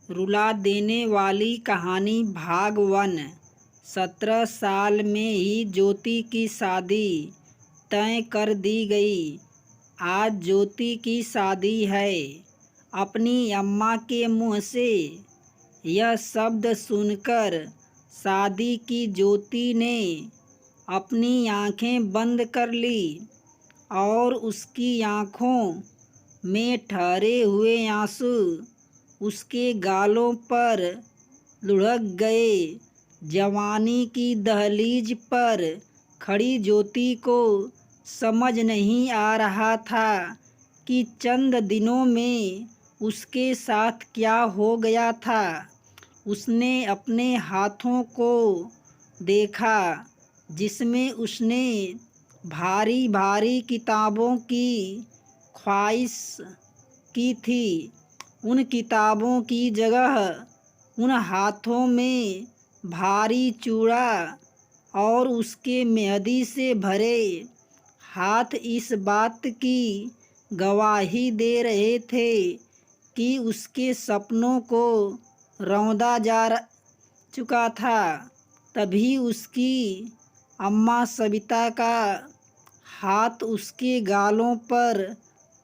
रुला देने वाली कहानी भाग 1। 17 साल में ही ज्योति की शादी तय कर दी गई। आज ज्योति की शादी है। अपनी अम्मा के मुँह से यह शब्द सुनकर शादी की ज्योति ने अपनी आंखें बंद कर ली और उसकी आंखों में ठहरे हुए आंसू उसके गालों पर लुढ़क गए। जवानी की दहलीज पर खड़ी ज्योति को समझ नहीं आ रहा था कि चंद दिनों में उसके साथ क्या हो गया था। उसने अपने हाथों को देखा जिसमें उसने भारी भारी किताबों की ख्वाहिश की थी। उन किताबों की जगह उन हाथों में भारी चूड़ा और उसके मेहंदी से भरे हाथ इस बात की गवाही दे रहे थे कि उसके सपनों को रौंदा जा चुका था। तभी उसकी अम्मा सविता का हाथ उसके गालों पर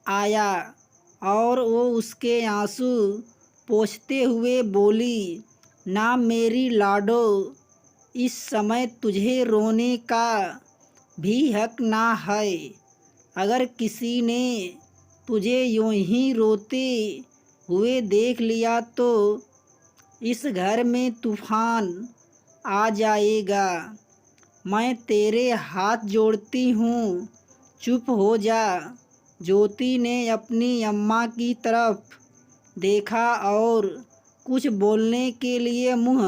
आया और वो उसके आंसू पोंछते हुए बोली, ना मेरी लाडो, इस समय तुझे रोने का भी हक ना है। अगर किसी ने तुझे यूं ही रोते हुए देख लिया तो इस घर में तूफान आ जाएगा। मैं तेरे हाथ जोड़ती हूँ, चुप हो जा। ज्योति ने अपनी अम्मा की तरफ देखा और कुछ बोलने के लिए मुंह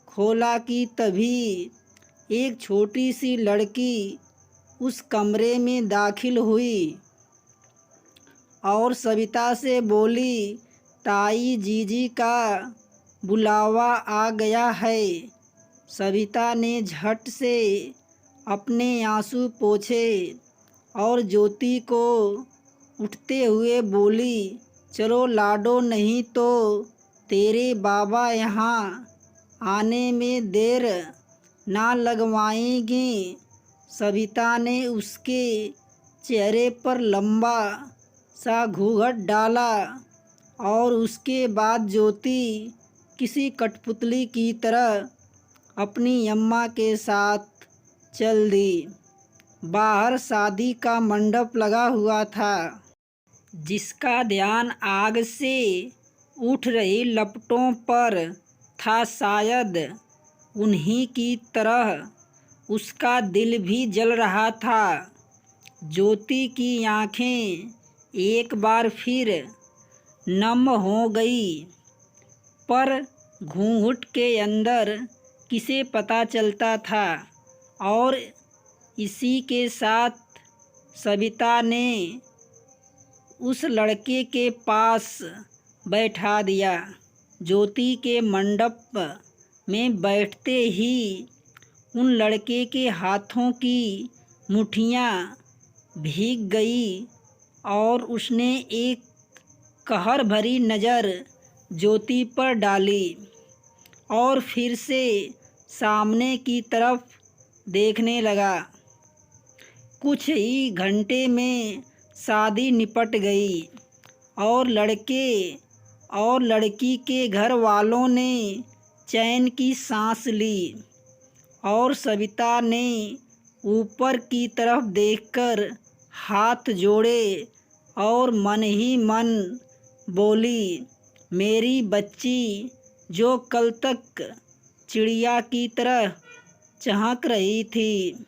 खोला कि तभी एक छोटी सी लड़की उस कमरे में दाखिल हुई और सविता से बोली, ताई जीजी का बुलावा आ गया है। सविता ने झट से अपने आंसू पोंछे और ज्योति को उठते हुए बोली, चलो लाडो, नहीं तो तेरे बाबा यहाँ आने में देर ना लगवाएंगे। सविता ने उसके चेहरे पर लंबा सा घूंघट डाला और उसके बाद ज्योति किसी कठपुतली की तरह अपनी अम्मा के साथ चल दी। बाहर शादी का मंडप लगा हुआ था जिसका ध्यान आग से उठ रही लपटों पर था। शायद उन्हीं की तरह उसका दिल भी जल रहा था। ज्योति की आंखें एक बार फिर नम हो गई, पर घूंघट के अंदर किसे पता चलता था। और इसी के साथ सविता ने उस लड़के के पास बैठा दिया। ज्योति के मंडप में बैठते ही उन लड़के के हाथों की मुट्ठियाँ भीग गई और उसने एक कहर भरी नज़र ज्योति पर डाली और फिर से सामने की तरफ देखने लगा। कुछ ही घंटे में शादी निपट गई और लड़के और लड़की के घर वालों ने चैन की सांस ली। और सविता ने ऊपर की तरफ देखकर हाथ जोड़े और मन ही मन बोली, मेरी बच्ची जो कल तक चिड़िया की तरह चहक रही थी,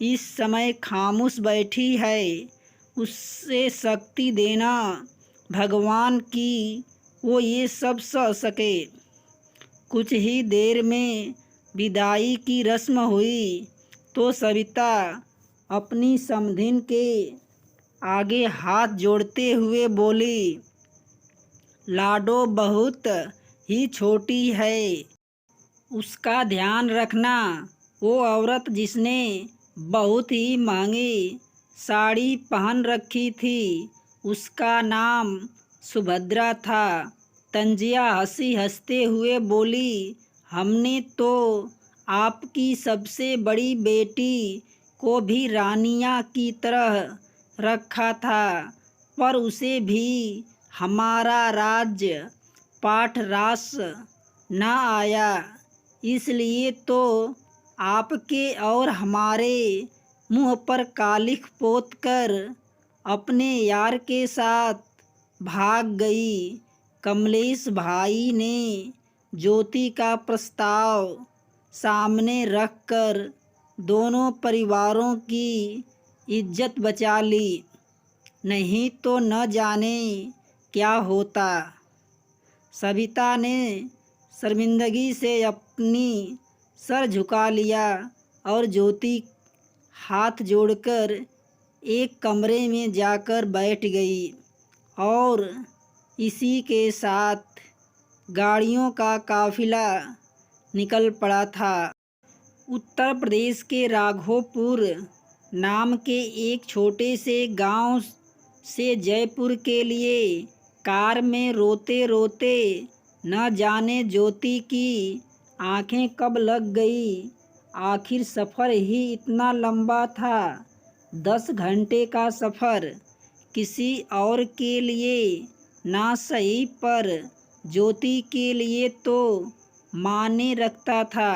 इस समय खामोश बैठी है। उससे शक्ति देना भगवान की वो ये सब सह सके। कुछ ही देर में विदाई की रस्म हुई तो सविता अपनी समधिन के आगे हाथ जोड़ते हुए बोली, लाडो बहुत ही छोटी है, उसका ध्यान रखना। वो औरत जिसने बहुत ही महंगी साड़ी पहन रखी थी, उसका नाम सुभद्रा था। तंजिया हंसते हुए बोली, हमने तो आपकी सबसे बड़ी बेटी को भी रानिया की तरह रखा था, पर उसे भी हमारा राज्य पाठ रास न आया। इसलिए तो आपके और हमारे मुंह पर कालिख पोत कर अपने यार के साथ भाग गई। कमलेश भाई ने ज्योति का प्रस्ताव सामने रखकर दोनों परिवारों की इज्जत बचा ली, नहीं तो न जाने क्या होता। सविता ने शर्मिंदगी से अपनी सर झुका लिया और ज्योति हाथ जोड़कर एक कमरे में जाकर बैठ गई और इसी के साथ गाड़ियों का काफिला निकल पड़ा था। उत्तर प्रदेश के राघोपुर नाम के एक छोटे से गांव से जयपुर के लिए कार में रोते रोते न जाने ज्योति की आंखें कब लग गई। आखिर सफ़र ही इतना लंबा था, 10 घंटे का सफ़र किसी और के लिए ना सही पर ज्योति के लिए तो माने रखता था।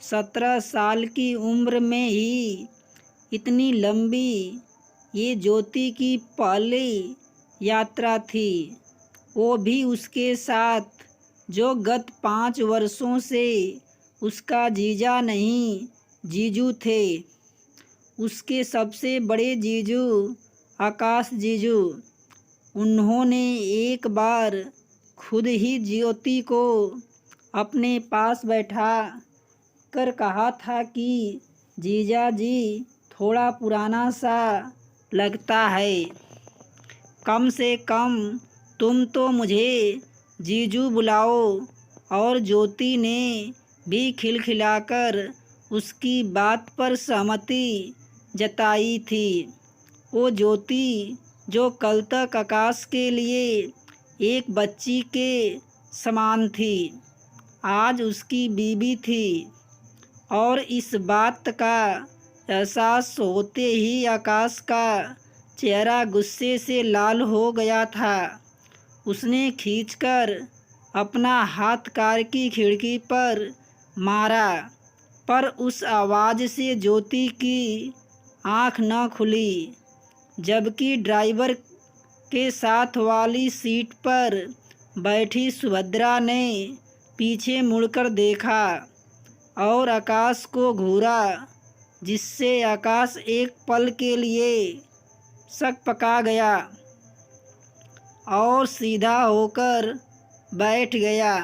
17 साल की उम्र में ही इतनी लंबी ये ज्योति की पहली यात्रा थी, वो भी उसके साथ जो गत 5 वर्षों से उसका जीजा नहीं जीजू थे। उसके सबसे बड़े जीजू आकाश जीजू। उन्होंने एक बार खुद ही ज्योति को अपने पास बैठा कर कहा था कि जीजा जी थोड़ा पुराना सा लगता है, कम से कम तुम तो मुझे जीजू बुलाओ। और ज्योति ने भी खिलखिलाकर उसकी बात पर सहमति जताई थी। वो ज्योति जो कल तक आकाश के लिए एक बच्ची के समान थी, आज उसकी बीवी थी। और इस बात का एहसास होते ही आकाश का चेहरा गुस्से से लाल हो गया था। उसने खींचकर अपना हाथ कार की खिड़की पर मारा, पर उस आवाज़ से ज्योति की आँख न खुली। जबकि ड्राइवर के साथ वाली सीट पर बैठी सुभद्रा ने पीछे मुड़कर देखा और आकाश को घूरा, जिससे आकाश एक पल के लिए शक पका गया और सीधा होकर बैठ गया।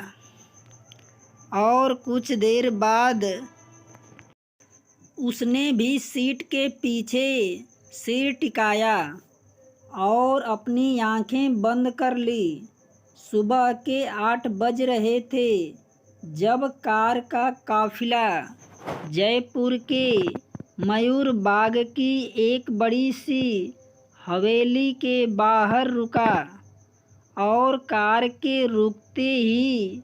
और कुछ देर बाद उसने भी सीट के पीछे सिर टिकाया और अपनी आंखें बंद कर ली। सुबह के 8 बज रहे थे जब कार का काफिला जयपुर के मयूर बाग की एक बड़ी सी हवेली के बाहर रुका। और कार के रुकते ही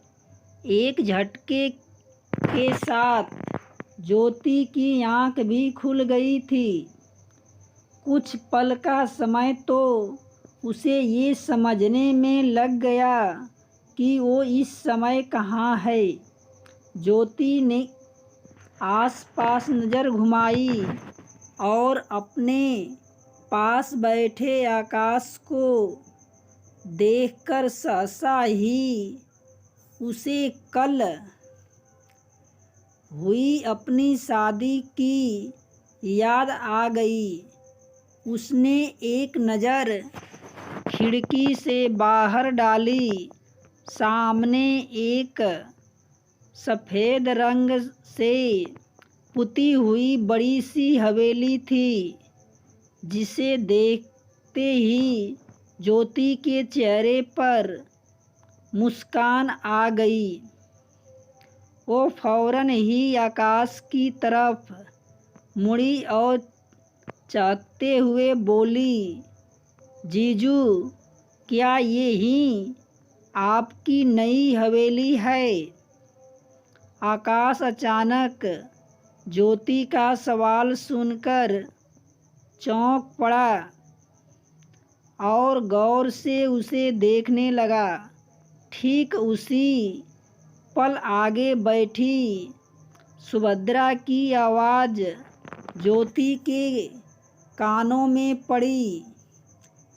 एक झटके के साथ ज्योति की आंख भी खुल गई थी। कुछ पल का समय तो उसे ये समझने में लग गया कि वो इस समय कहाँ है। ज्योति ने आसपास नज़र घुमाई और अपने पास बैठे आकाश को देखकर सहसा ही उसे कल हुई अपनी शादी की याद आ गई। उसने एक नज़र खिड़की से बाहर डाली। सामने एक सफ़ेद रंग से पुती हुई बड़ी सी हवेली थी, जिसे देखते ही ज्योति के चेहरे पर मुस्कान आ गई। वो फौरन ही आकाश की तरफ मुड़ी और चहकते हुए बोली, जीजू क्या यही आपकी नई हवेली है। आकाश अचानक ज्योति का सवाल सुनकर चौंक पड़ा और गौर से उसे देखने लगा। ठीक उसी पल आगे बैठी सुभद्रा की आवाज़ ज्योति के कानों में पड़ी।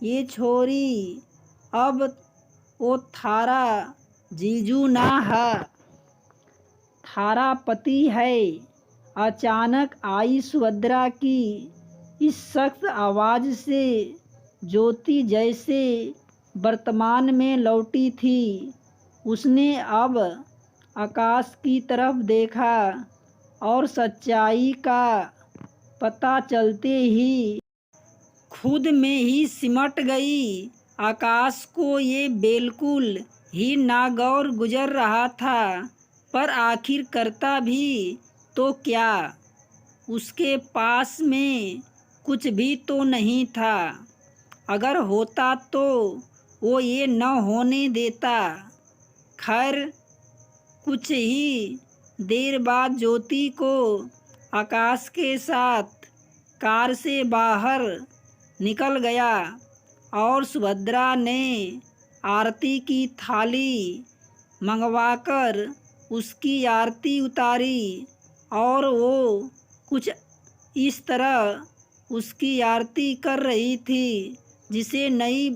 ये छोरी अब वो थारा जीजू ना है, थारा पति है। अचानक आई सुभद्रा की इस सख्त आवाज़ से ज्योति जैसे वर्तमान में लौटी थी। उसने अब आकाश की तरफ देखा और सच्चाई का पता चलते ही खुद में ही सिमट गई। आकाश को ये बिल्कुल ही नागौर गुजर रहा था, पर आखिर करता भी तो क्या। उसके पास में कुछ भी तो नहीं था। अगर होता तो वो ये न होने देता। खैर, कुछ ही देर बाद ज्योति को आकाश के साथ कार से बाहर निकल गया और सुभद्रा ने आरती की थाली मंगवाकर उसकी आरती उतारी और वो कुछ इस तरह उसकी आरती कर रही थी जिसे नई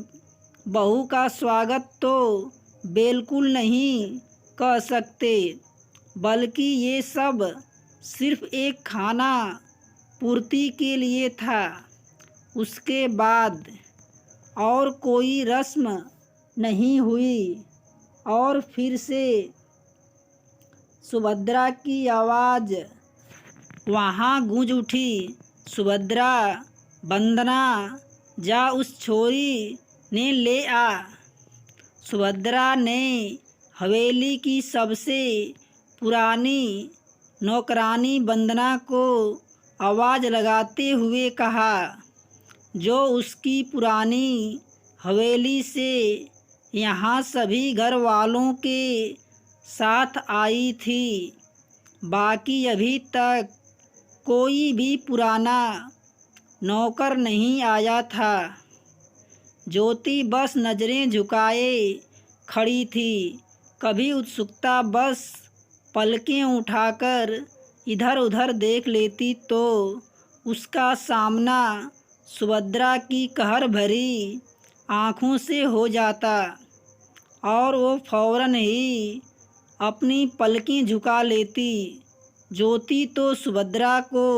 बहू का स्वागत तो बिल्कुल नहीं कह सकते, बल्कि ये सब सिर्फ एक खाना पूर्ति के लिए था। उसके बाद और कोई रस्म नहीं हुई और फिर से सुभद्रा की आवाज़ वहाँ गूंज उठी। सुभद्रा, वंदना, जा उस छोरी ने ले आ। सुभद्रा ने हवेली की सबसे पुरानी नौकरानी वंदना को आवाज़ लगाते हुए कहा, जो उसकी पुरानी हवेली से यहाँ सभी घर वालों के साथ आई थी। बाकी अभी तक कोई भी पुराना नौकर नहीं आया था। ज्योति बस नज़रें झुकाए खड़ी थी। कभी उत्सुकता बस पलकें उठाकर इधर उधर देख लेती तो उसका सामना सुभद्रा की कहर भरी आँखों से हो जाता और वो फौरन ही अपनी पलकें झुका लेती। ज्योति तो सुभद्रा को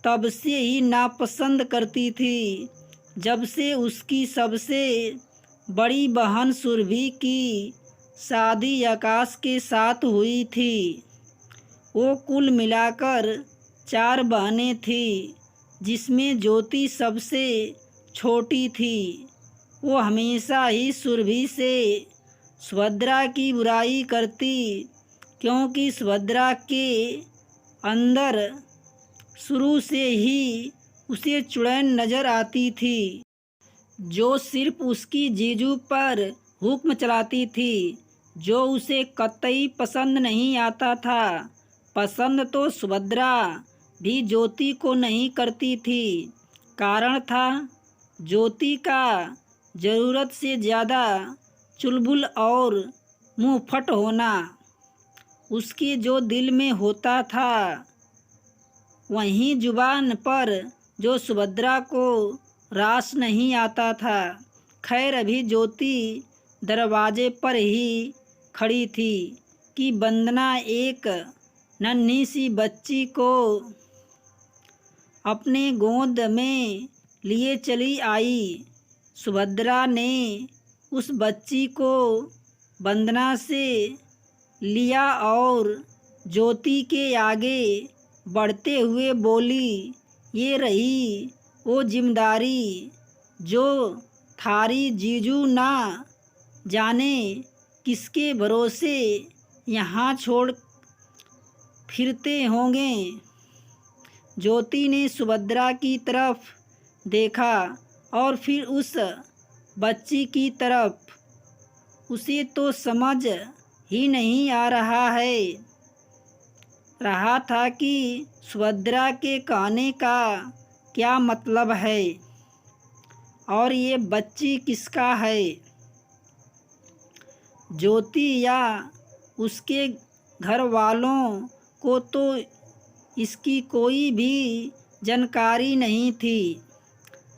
तब से ही नापसंद करती थी जब से उसकी सबसे बड़ी बहन सुरभि की शादी आकाश के साथ हुई थी। वो कुल मिलाकर 4 बहनें थीं, जिसमें ज्योति सबसे छोटी थी। वो हमेशा ही सुरभि से सुभद्रा की बुराई करती, क्योंकि सुभद्रा के अंदर शुरू से ही उसे चुड़ैल नज़र आती थी, जो सिर्फ उसकी जीजू पर हुक्म चलाती थी, जो उसे कतई पसंद नहीं आता था। पसंद तो सुभद्रा भी ज्योति को नहीं करती थी। कारण था ज्योति का ज़रूरत से ज़्यादा चुलबुल और मुँहफट होना। उसके जो दिल में होता था वहीं जुबान पर जो सुभद्रा को रास नहीं आता था। खैर, अभी ज्योति दरवाजे पर ही खड़ी थी कि वंदना एक नन्ही सी बच्ची को अपने गोद में लिए चली आई। सुभद्रा ने उस बच्ची को वंदना से लिया और ज्योति के आगे बढ़ते हुए बोली, ये रही वो जिम्मेदारी जो थारी जीजू ना जाने किसके भरोसे यहाँ छोड़ फिरते होंगे। ज्योति ने सुभद्रा की तरफ देखा और फिर उस बच्ची की तरफ। उसे तो समझ ही नहीं आ रहा था कि सुभद्रा के कहने का क्या मतलब है और ये बच्ची किसका है। ज्योति या उसके घर वालों को तो इसकी कोई भी जानकारी नहीं थी।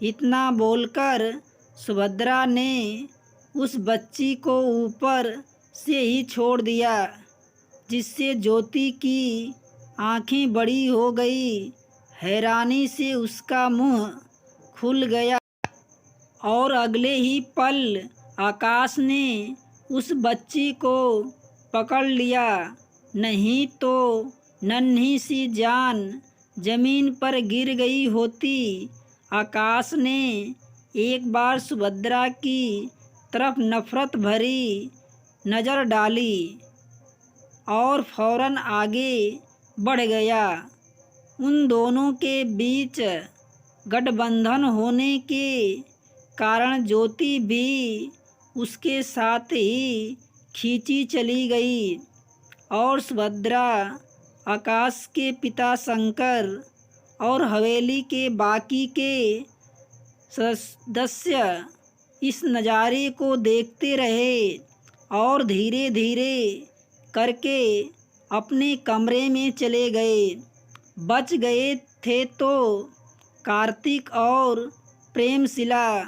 इतना बोलकर सुभद्रा ने उस बच्ची को ऊपर से ही छोड़ दिया, जिससे ज्योति की आंखें बड़ी हो गई। हैरानी से उसका मुंह खुल गया और अगले ही पल आकाश ने उस बच्ची को पकड़ लिया। नहीं तो नन्ही सी जान जमीन पर गिर गई होती। आकाश ने एक बार सुभद्रा की तरफ नफरत भरी नज़र डाली और फौरन आगे बढ़ गया। उन दोनों के बीच गठबंधन होने के कारण ज्योति भी उसके साथ ही खींची चली गई और सुभद्रा, आकाश के पिता शंकर और हवेली के बाकी के सदस्य इस नज़ारे को देखते रहे और धीरे धीरे करके अपने कमरे में चले गए। बच गए थे तो कार्तिक और प्रेमशिला,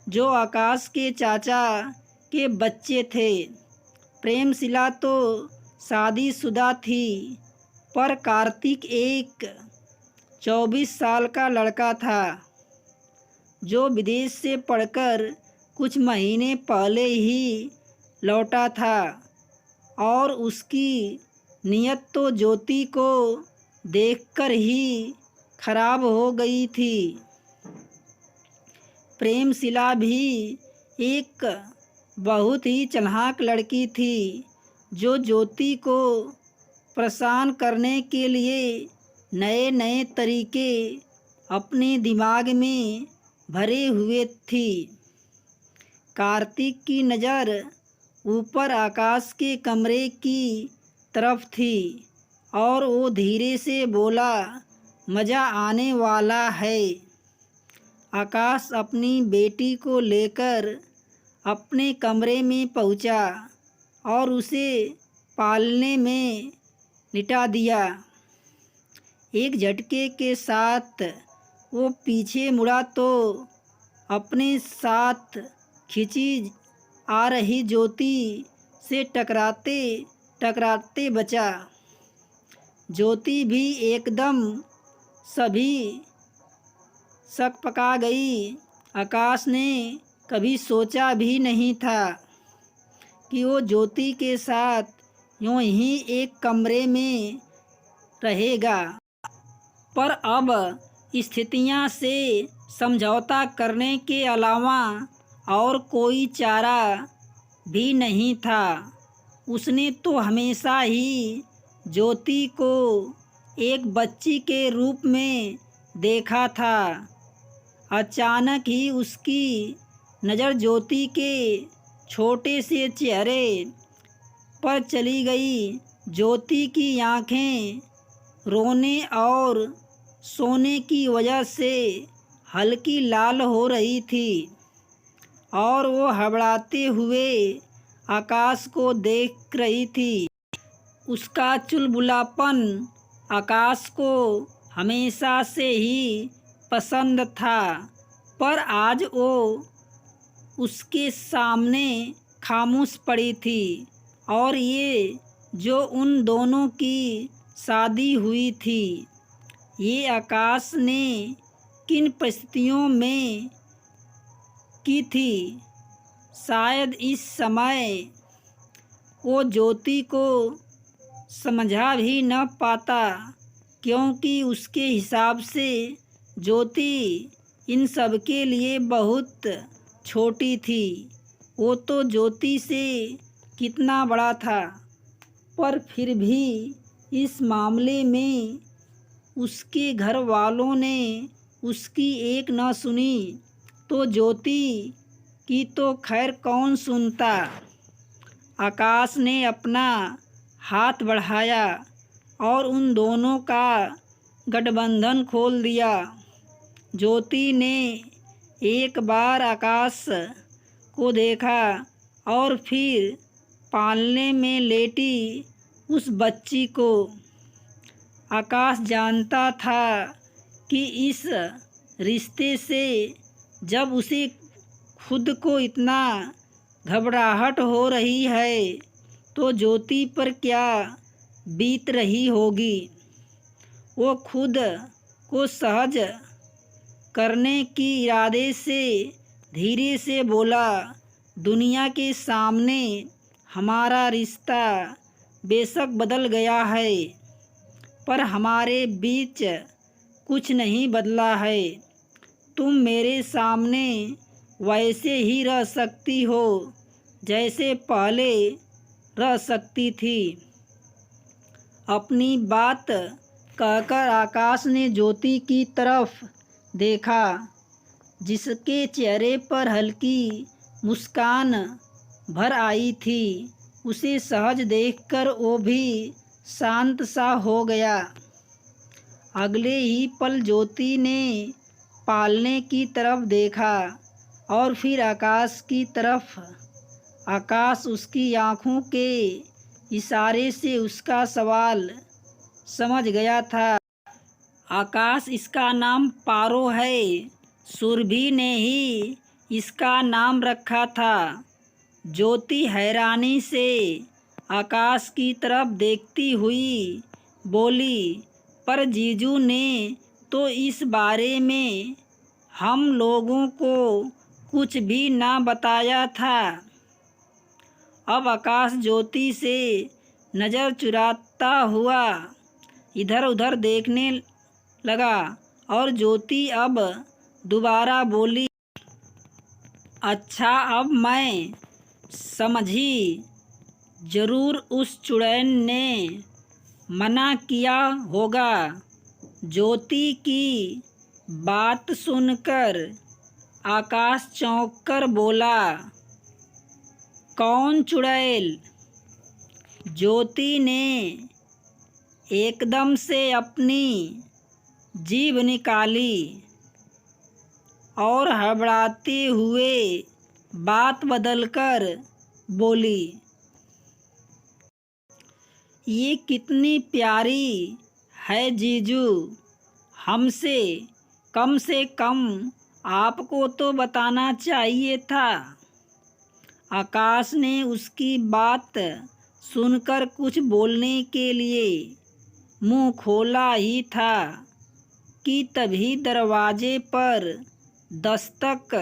जो आकाश के चाचा के बच्चे थे। प्रेमशिला तो शादीशुदा थी, पर कार्तिक एक 24 साल का लड़का था जो विदेश से पढ़कर कुछ महीने पहले ही लौटा था और उसकी नीयत तो ज्योति को देखकर ही खराब हो गई थी। प्रेमशिला भी एक बहुत ही चालाक लड़की थी जो ज्योति को परेशान करने के लिए नए नए तरीके अपने दिमाग में भरे हुए थी। कार्तिक की नज़र ऊपर आकाश के कमरे की तरफ थी और वो धीरे से बोला, मज़ा आने वाला है। आकाश अपनी बेटी को लेकर अपने कमरे में पहुंचा और उसे पालने में लिटा दिया। एक झटके के साथ वो पीछे मुड़ा तो अपने साथ खींची आ रही ज्योति से टकराते टकराते बचा। ज्योति भी एकदम सभी सकपका गई। आकाश ने कभी सोचा भी नहीं था कि वो ज्योति के साथ यूं ही एक कमरे में रहेगा, पर अब स्थितियां से समझौता करने के अलावा और कोई चारा भी नहीं था। उसने तो हमेशा ही ज्योति को एक बच्ची के रूप में देखा था। अचानक ही उसकी नज़र ज्योति के छोटे से चेहरे पर चली गई। ज्योति की आंखें रोने और सोने की वजह से हल्की लाल हो रही थी और वो हड़बड़ाते हुए आकाश को देख रही थी। उसका चुलबुलापन आकाश को हमेशा से ही पसंद था, पर आज वो उसके सामने खामोश पड़ी थी। और ये जो उन दोनों की शादी हुई थी, ये आकाश ने किन परिस्थितियों में की थी, शायद इस समय वो ज्योति को समझा भी न पाता, क्योंकि उसके हिसाब से ज्योति इन सब के लिए बहुत छोटी थी। वो तो ज्योति से कितना बड़ा था, पर फिर भी इस मामले में उसके घर वालों ने उसकी एक न सुनी तो ज्योति की तो खैर कौन सुनता। आकाश ने अपना हाथ बढ़ाया और उन दोनों का गठबंधन खोल दिया। ज्योति ने एक बार आकाश को देखा और फिर पालने में लेटी उस बच्ची को। आकाश जानता था कि इस रिश्ते से जब उसे खुद को इतना घबराहट हो रही है तो ज्योति पर क्या बीत रही होगी। वो खुद को सहज करने की इरादे से धीरे से बोला, दुनिया के सामने हमारा रिश्ता बेशक बदल गया है, पर हमारे बीच कुछ नहीं बदला है। तुम मेरे सामने वैसे ही रह सकती हो जैसे पहले रह सकती थी। अपनी बात कहकर आकाश ने ज्योति की तरफ देखा, जिसके चेहरे पर हल्की मुस्कान भर आई थी। उसे सहज देखकर वो भी शांत सा हो गया। अगले ही पल ज्योति ने पालने की तरफ देखा और फिर आकाश की तरफ। आकाश उसकी आँखों के इशारे से उसका सवाल समझ गया था। आकाश, इसका नाम पारो है। सुरभि ने ही इसका नाम रखा था। ज्योति हैरानी से आकाश की तरफ देखती हुई बोली, पर जीजू ने तो इस बारे में हम लोगों को कुछ भी ना बताया था। अब आकाश ज्योति से नज़र चुराता हुआ इधर उधर देखने लगा और ज्योति अब दोबारा बोली, अच्छा अब मैं समझी, ज़रूर उस चुड़ैल ने मना किया होगा। ज्योति की बात सुनकर आकाश चौंक कर बोला, कौन चुड़ैल? ज्योति ने एकदम से अपनी जीभ निकाली और हड़बड़ाते हुए बात बदलकर बोली, ये कितनी प्यारी है जीजू, हमसे कम आपको तो बताना चाहिए था। आकाश ने उसकी बात सुनकर कुछ बोलने के लिए मुंह खोला ही था कि तभी दरवाजे पर दस्तक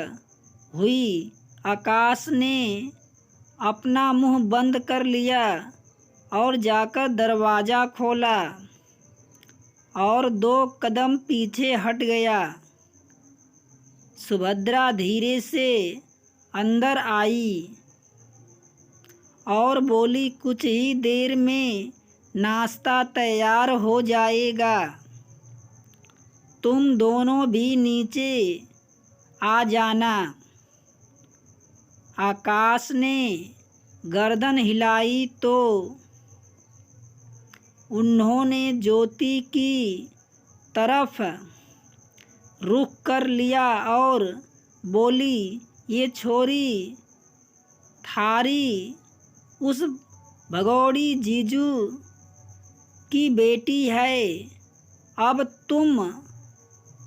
हुई। आकाश ने अपना मुंह बंद कर लिया और जाकर दरवाज़ा खोला और 2 कदम पीछे हट गया। सुभद्रा धीरे से अंदर आई और बोली, कुछ ही देर में नाश्ता तैयार हो जाएगा, तुम दोनों भी नीचे आ जाना। आकाश ने गर्दन हिलाई तो उन्होंने ज्योति की तरफ रुख कर लिया और बोली, ये छोरी थारी उस भगोड़ी जीजू की बेटी है, अब तुम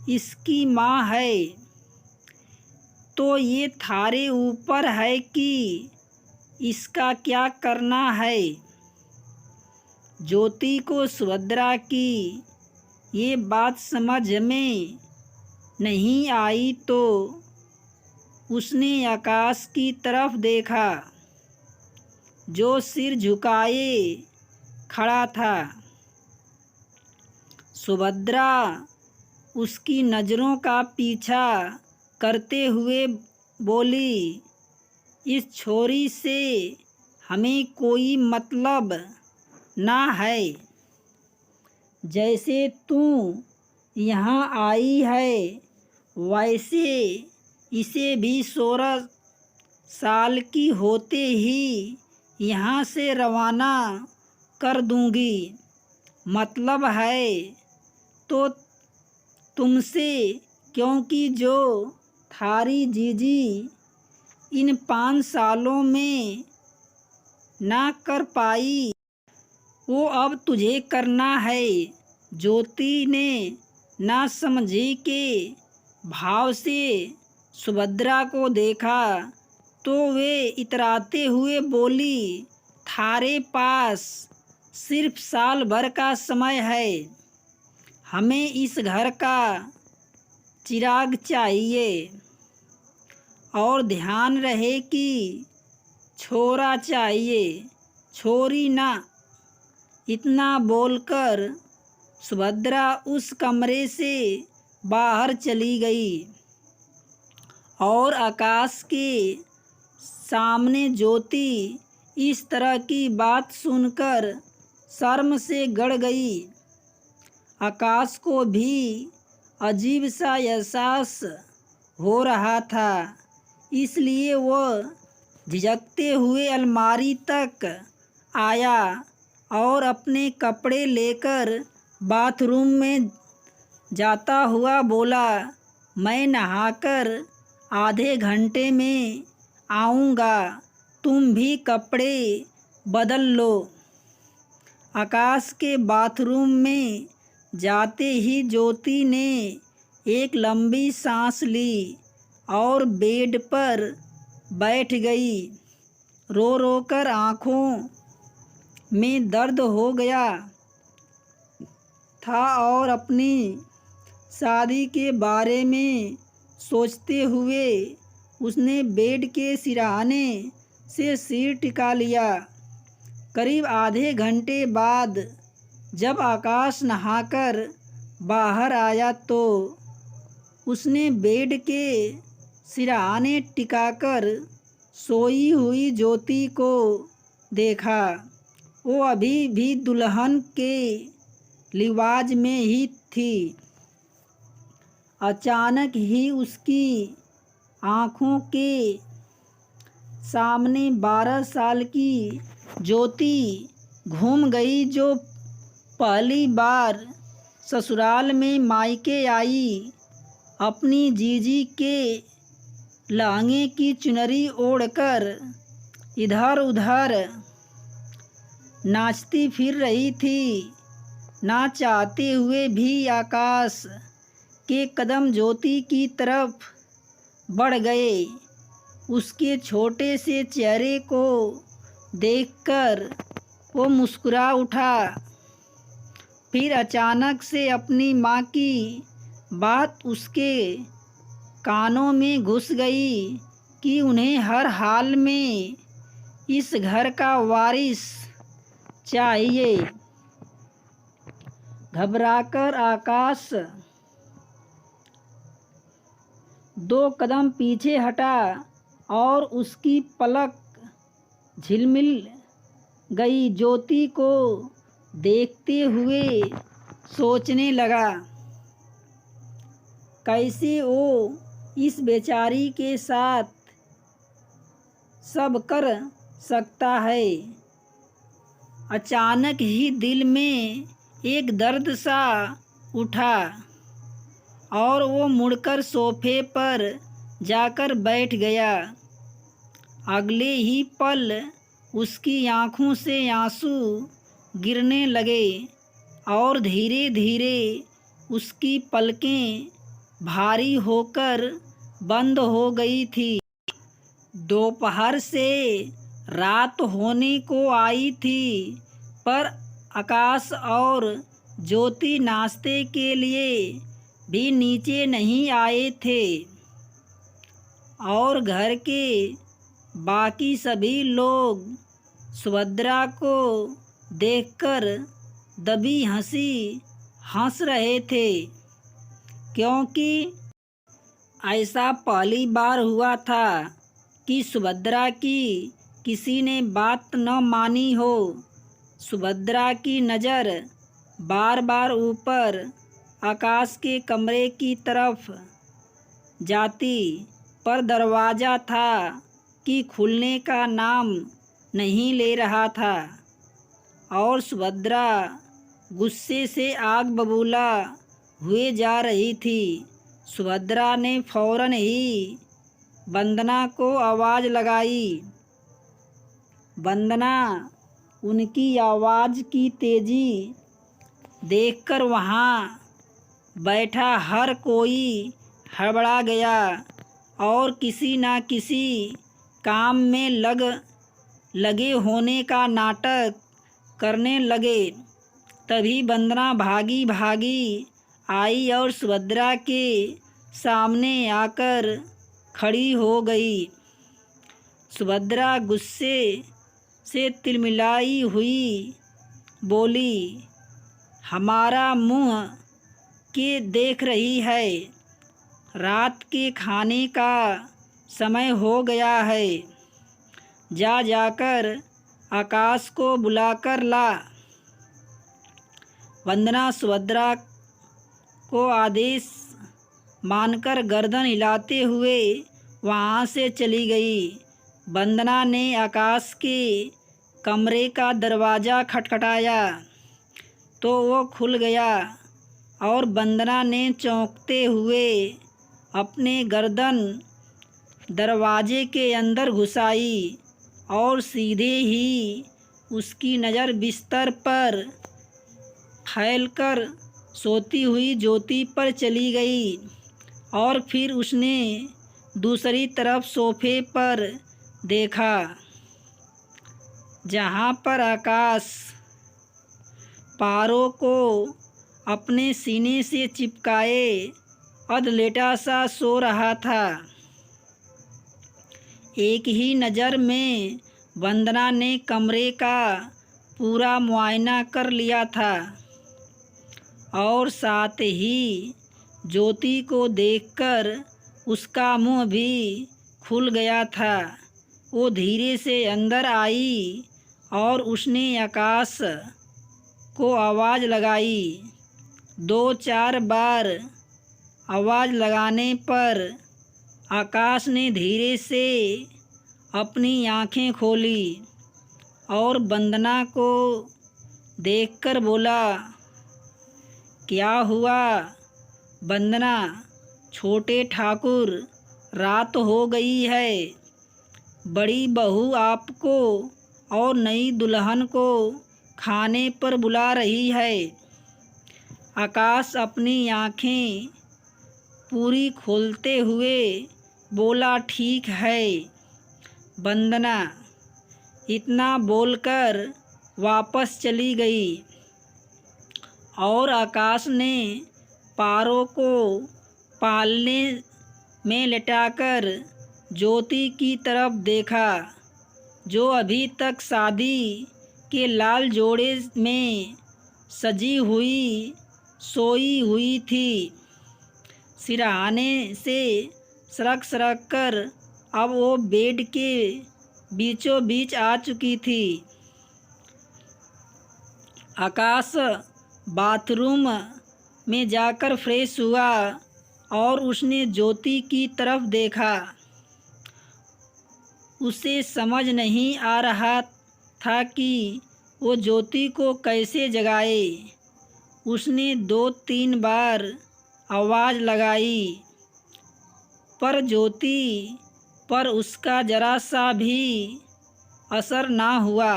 इसकी माँ है, तो ये थारे ऊपर है कि इसका क्या करना है। ज्योति को सुभद्रा की ये बात समझ में नहीं आई तो उसने आकाश की तरफ देखा जो सिर झुकाए खड़ा था। सुभद्रा उसकी नज़रों का पीछा करते हुए बोली, इस छोरी से हमें कोई मतलब ना है, जैसे तू यहाँ आई है वैसे इसे भी 16 साल की होते ही यहाँ से रवाना कर दूँगी। मतलब है तो तुमसे, क्योंकि जो थारी जीजी इन 5 सालों में ना कर पाई वो अब तुझे करना है। ज्योति ने ना समझे के भाव से सुभद्रा को देखा तो वे इतराते हुए बोली, थारे पास सिर्फ साल भर का समय है। हमें इस घर का चिराग चाहिए और ध्यान रहे कि छोरा चाहिए, छोरी ना। इतना बोलकर सुभद्रा उस कमरे से बाहर चली गई और आकाश के सामने ज्योति इस तरह की बात सुनकर शर्म से गड़ गई। आकाश को भी अजीब सा एहसास हो रहा था, इसलिए वह झिझकते हुए अलमारी तक आया और अपने कपड़े लेकर बाथरूम में जाता हुआ बोला, मैं नहाकर आधे घंटे में आऊँगा, तुम भी कपड़े बदल लो। आकाश के बाथरूम में जाते ही ज्योति ने एक लंबी सांस ली और बेड पर बैठ गई। रो रो कर आँखों में दर्द हो गया था और अपनी शादी के बारे में सोचते हुए उसने बेड के सिरहाने से सिर टिका लिया। करीब आधे घंटे बाद जब आकाश नहाकर बाहर आया तो उसने बेड के सिरहाने टिकाकर सोई हुई ज्योति को देखा। वो अभी भी दुल्हन के लिबास में ही थी। अचानक ही उसकी आँखों के सामने 12 साल की ज्योति घूम गई, जो पहली बार ससुराल में मायके आई। अपनी जीजी के लहंगे की चुनरी ओढ़कर इधर उधर नाचती फिर रही थी। ना चाहते हुए भी आकाश के कदम ज्योति की तरफ बढ़ गए। उसके छोटे से चेहरे को देखकर वो मुस्कुरा उठा। फिर अचानक से अपनी माँ की बात उसके कानों में घुस गई कि उन्हें हर हाल में इस घर का वारिस चाहिए। घबराकर आकाश 2 कदम पीछे हटा और उसकी पलक झिलमिल गई। ज्योति को देखते हुए सोचने लगा, कैसे वो इस बेचारी के साथ सब कर सकता है। अचानक ही दिल में एक दर्द सा उठा और वो मुड़कर सोफे पर जाकर बैठ गया। अगले ही पल उसकी आँखों से आंसू गिरने लगे और धीरे धीरे उसकी पलकें भारी होकर बंद हो गई थी। दोपहर से रात होने को आई थी, पर आकाश और ज्योति नाश्ते के लिए भी नीचे नहीं आए थे और घर के बाकी सभी लोग सुभद्रा को देखकर दबी हंसी हंस रहे थे, क्योंकि ऐसा पहली बार हुआ था कि सुभद्रा की किसी ने बात न मानी हो। सुभद्रा की नज़र बार बार ऊपर आकाश के कमरे की तरफ जाती, पर दरवाज़ा था कि खुलने का नाम नहीं ले रहा था और सुभद्रा गुस्से से आग बबूला हुए जा रही थी। सुभद्रा ने फौरन ही वंदना को आवाज़ लगाई। वंदना उनकी आवाज़ की तेज़ी देखकर वहाँ बैठा हर कोई हड़बड़ा गया और किसी न किसी काम में लगे होने का नाटक करने लगे। तभी वंदना भागी भागी आई और सुभद्रा के सामने आकर खड़ी हो गई। सुभद्रा गुस्से से तिलमिलाई हुई बोली, हमारा मुँह के देख रही है, रात के खाने का समय हो गया है, जाकर आकाश को बुलाकर ला। वंदना सुभद्रा को आदेश मानकर गर्दन हिलाते हुए वहाँ से चली गई। वंदना ने आकाश के कमरे का दरवाज़ा खटखटाया तो वो खुल गया और वंदना ने चौंकते हुए अपने गर्दन दरवाजे के अंदर घुसाई और सीधे ही उसकी नज़र बिस्तर पर फैलकर सोती हुई ज्योति पर चली गई और फिर उसने दूसरी तरफ सोफे पर देखा जहाँ पर आकाश पारों को अपने सीने से चिपकाए अधलेटा सा सो रहा था। एक ही नज़र में वंदना ने कमरे का पूरा मुआयना कर लिया था और साथ ही ज्योति को देखकर उसका मुंह भी खुल गया था। वो धीरे से अंदर आई और उसने आकाश को आवाज़ लगाई। 2-4 बार आवाज़ लगाने पर आकाश ने धीरे से अपनी आँखें खोली और वंदना को देखकर बोला, क्या हुआ वंदना? छोटे ठाकुर, रात हो गई है, बड़ी बहू आपको और नई दुल्हन को खाने पर बुला रही है। आकाश अपनी आँखें पूरी खोलते हुए बोला, ठीक है। वंदना इतना बोलकर वापस चली गई और आकाश ने पारों को पालने में लटाकर ज्योति की तरफ देखा जो अभी तक शादी के लाल जोड़े में सजी हुई सोई हुई थी। सिरहाने से सरक कर अब वो बेड के बीचों बीच आ चुकी थी। आकाश बाथरूम में जाकर फ्रेश हुआ और उसने ज्योति की तरफ देखा। उसे समझ नहीं आ रहा था कि वो ज्योति को कैसे जगाए। उसने 2-3 बार आवाज़ लगाई पर ज्योति पर उसका जरा सा भी असर ना हुआ।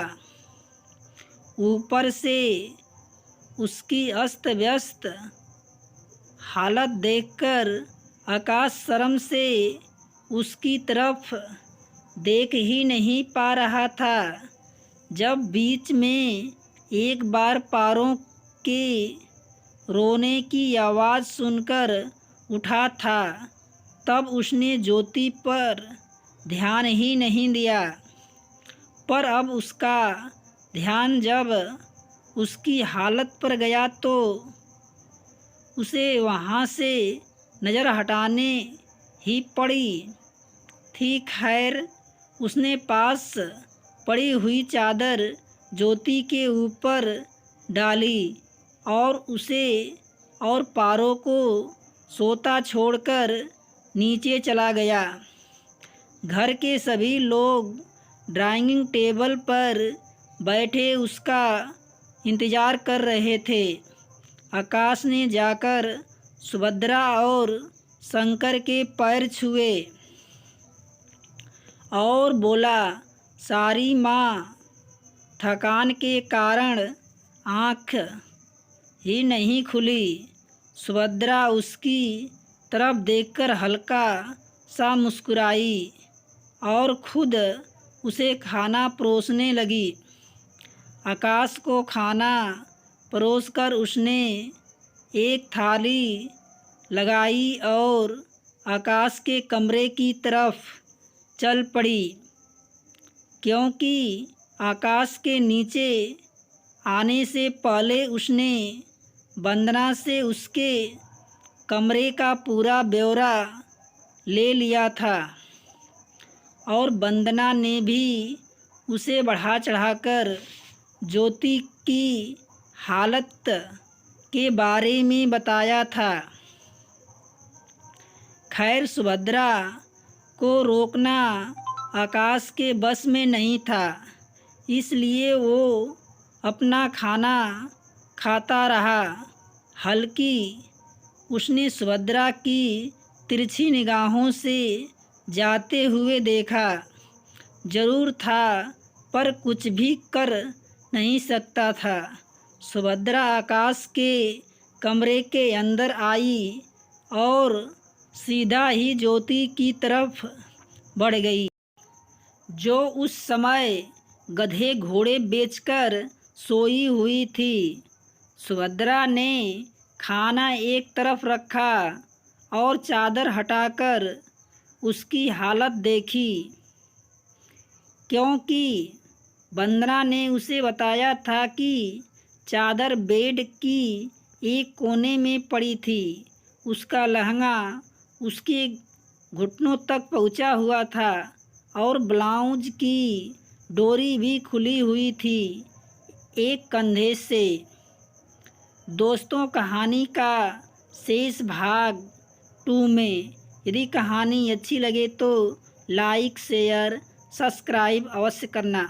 ऊपर से उसकी अस्त व्यस्त हालत देखकर आकाश शर्म से उसकी तरफ देख ही नहीं पा रहा था। जब बीच में एक बार पारों के रोने की आवाज़ सुनकर उठा था तब उसने ज्योति पर ध्यान ही नहीं दिया। पर अब उसका ध्यान जब उसकी हालत पर गया तो उसे वहाँ से नज़र हटाने ही पड़ी थी। खैर उसने पास पड़ी हुई चादर ज्योति के ऊपर डाली और उसे और पारों को सोता छोड़कर नीचे चला गया। घर के सभी लोग ड्राइंग टेबल पर बैठे उसका इंतज़ार कर रहे थे। आकाश ने जाकर सुभद्रा और शंकर के पैर छुए और बोला, सारी माँ, थकान के कारण आँख ही नहीं खुली। सुभद्रा उसकी तरफ देखकर हल्का सा मुस्कुराई और खुद उसे खाना परोसने लगी। आकाश को खाना परोसकर उसने एक थाली लगाई और आकाश के कमरे की तरफ चल पड़ी, क्योंकि आकाश के नीचे आने से पहले उसने वंदना से उसके कमरे का पूरा ब्यौरा ले लिया था और वंदना ने भी उसे बढ़ा चढ़ाकर ज्योति की हालत के बारे में बताया था। खैर, सुभद्रा को रोकना आकाश के बस में नहीं था, इसलिए वो अपना खाना खाता रहा। हल्की उसने सुभद्रा की तिरछी निगाहों से जाते हुए देखा जरूर था, पर कुछ भी कर नहीं सकता था। सुभद्रा आकाश के कमरे के अंदर आई और सीधा ही ज्योति की तरफ बढ़ गई, जो उस समय गधे घोड़े बेचकर सोई हुई थी। सुभद्रा ने खाना एक तरफ रखा और चादर हटाकर उसकी हालत देखी, क्योंकि वंदना ने उसे बताया था कि चादर बेड की एक कोने में पड़ी थी। उसका लहंगा उसके घुटनों तक पहुंचा हुआ था और ब्लाउज की डोरी भी खुली हुई थी एक कंधे से। दोस्तों, कहानी का शेष भाग 2 में। यदि कहानी अच्छी लगे तो लाइक, शेयर, सब्सक्राइब अवश्य करना।